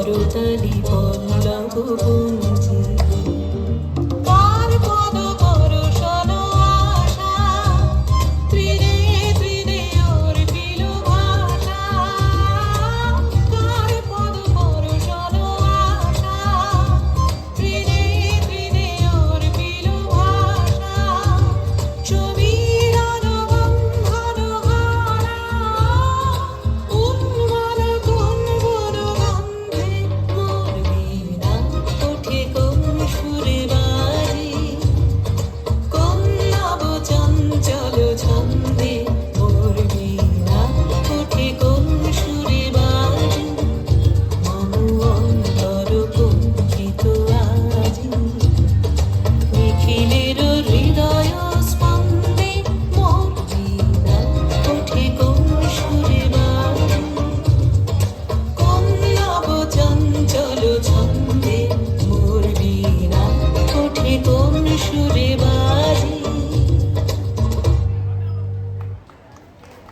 করতালি পল্লব পুঞ্জি কার পদ পরশন আশা ত্রিনে ত্রিনে ওর পিল ভাষা কার পদ পরশন আশা ত্রিনে ত্রিনে ওর পিল ভাষা সমীরণ বন্ধন হারা উন্মল কোন বন গন্ধে মোর বীণা ওঠে কোন সুরে বাজে কোন নব চঞ্চল ছন্দে মোর বীণা ওঠে কোন সুরে বাজে মম অন্তর কুঞ্চিত আজি নিখিলের হৃদয় স্পন্দে মোর বীণা ওঠে কোন সুরে বাজে কোন নব চঞ্চল ছন্দে মোর বীণা ওঠে কোন সুরে বাজে